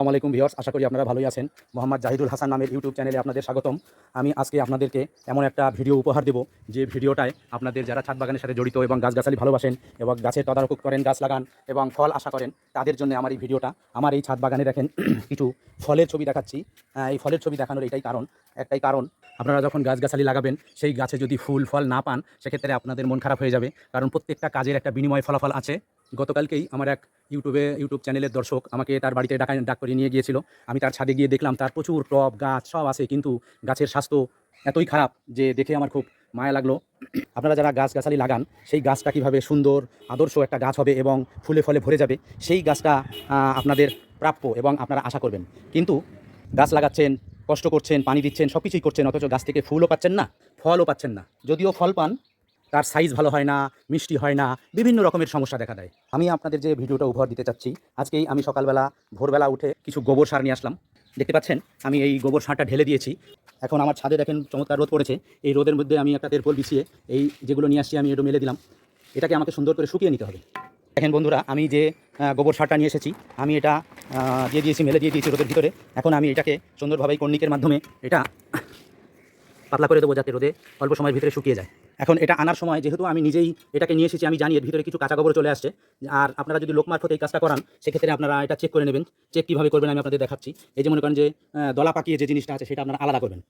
আসসালামু আলাইকুম ভিউয়ার্স, আশা করি আপনারা ভালোই আছেন। মোহাম্মদ জাহিদুল হাসান নামের ইউটিউব চ্যানেলে আপনাদের স্বাগতম। আমি আজকে আপনাদেরকে এমন একটা ভিডিও উপহার দেব, যে ভিডিওটায় আপনাদের যারা ছাদ বাগানের সাথে জড়িত এবং গাছগাছালি ভালোবাসেন এবং গাছের তদারক করেন, গাছ লাগান এবং ফল আশা করেন, তাদের জন্য আমার এই ভিডিওটা। আমার এই ছাদ বাগানে দেখেন কিছু ফলের ছবি দেখাচ্ছি। এই ফলের ছবি দেখানোর একটাই কারণ, আপনারা যখন গাছগাছালি লাগাবেন সেই গাছে যদি ফুল ফল না পান, সেক্ষেত্রে আপনাদের মন খারাপ হয়ে যাবে। কারণ প্রত্যেকটা কাজের একটা বিনিময় ফলাফল আছে। গতকালকেই আমার এক ইউটিউব চ্যানেলের দর্শক আমাকে তার বাড়িতে ডাক করে নিয়ে গিয়েছিল। আমি তার ছাদে গিয়ে দেখলাম তার প্রচুর টব গাছ সব আছে, কিন্তু গাছের স্বাস্থ্য এতই খারাপ যে দেখে আমার খুব মায়া লাগলো। আপনারা যারা গাছগাছালি লাগান, সেই গাছটা কীভাবে সুন্দর আদর্শ একটা গাছ হবে এবং ফুলে ফলে ভরে যাবে, সেই গাছটা আপনাদের প্রাপ্য এবং আপনারা আশা করবেন। কিন্তু গাছ লাগাচ্ছেন, কষ্ট করছেন, পানি দিচ্ছেন, সব কিছুই করছেন, অথচ গাছ থেকে ফুলও পাচ্ছেন না, ফলও পাচ্ছেন না। যদিও ফল পান, তার সাইজ ভালো হয় না, মিষ্টি হয় না, বিভিন্ন রকমের সমস্যা দেখা দেয়। আমি আপনাদের যে ভিডিওটা উপহার দিতে চাচ্ছি, আজকেই আমি সকালবেলা ভোরবেলা উঠে কিছু গোবর সার নিয়ে আসলাম। দেখতে পাচ্ছেন আমি এই গোবর সারটা ঢেলে দিয়েছি। এখন আমার ছাদে দেখেন চমৎকার রোদ পড়েছে। এই রোদের মধ্যে আমি একটা তেরপল বিছিয়ে এই যেগুলো নিয়ে আসছি আমি একটু মেলে দিলাম। এটাকে আমাকে সুন্দর করে শুকিয়ে নিতে হবে। দেখেন বন্ধুরা, আমি যে গোবর সারটা নিয়ে এসেছি, আমি এটা মেলে দিয়ে দিয়েছি রোদের ভিতরে। এখন আমি এটাকে সুন্দরভাবে কর্নিকের মাধ্যমে এটা পাতলা করে দেবো, যাতে রোদে অল্প সময়ের ভিতরে শুকিয়ে যায়। এখন এটা আনার সময় যেহেতু আমি নিজেই এটাকে নিয়ে এসেছি, আমি জানি এর ভিতরে কিছু কাঁচা গোবর চলে আসছে। আর আপনারা যদি লোক মারফত এই কাজটা করান, সেক্ষেত্রে আপনারা এটা চেক করে নেবেন। চেক কীভাবে করবেন আমি আপনাদের দেখাচ্ছি। এই যে মনে করেন যে দলা পাকিয়ে যে জিনিসটা আছে, সেটা আপনারা আলাদা করবেন।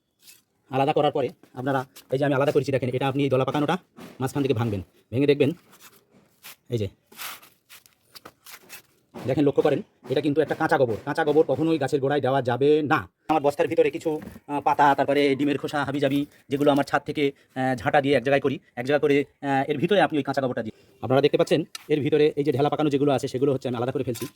আলাদা করার পরে আপনারা এই যে আমি আলাদা করেছি, দেখেন এটা আপনি এই দলা পাকানোটা মাঝখান থেকে ভাঙবেন। ভেঙে দেখবেন, এই যে দেখেন, লক্ষ্য করেন, এটা কিন্তু একটা কাঁচা গোবর। কাঁচা গোবর কখনোই গাছের গোড়ায় দেওয়া যাবে না। আমার বস্তার ভিতরে কিছু পাতা, তারপরে ডিমের খোসা, হাবিজাবি, যেগুলো আমার ছাদ থেকে ঝাঁটা দিয়ে এক জায়গায় করি, এক জায়গা করে এর ভিতরে আপনি ওই কাঁচা গোবরটা দিই। আপনারা দেখতে পাচ্ছেন এর ভিতরে এই যে ঢেলা পাকানো যেগুলো আছে, সেগুলো হচ্ছে আমি আলাদা করে ফেলছি।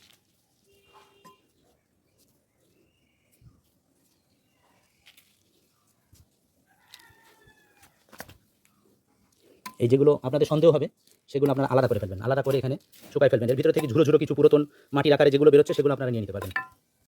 এই যেগুলো আপনাদের সন্দেহ হবে, সেগুলো আপনারা আলাদা করে ফেলবেন। আলাদা করে এখানে শুকাই ফেলবেন। এর ভিতরে থেকে ঝুরো ঝুরো কিছু পুরাতন মাটির আকারে যেগুলো বেরোচ্ছে, সেগুলো আপনারা নিয়ে নিতে পারবেন।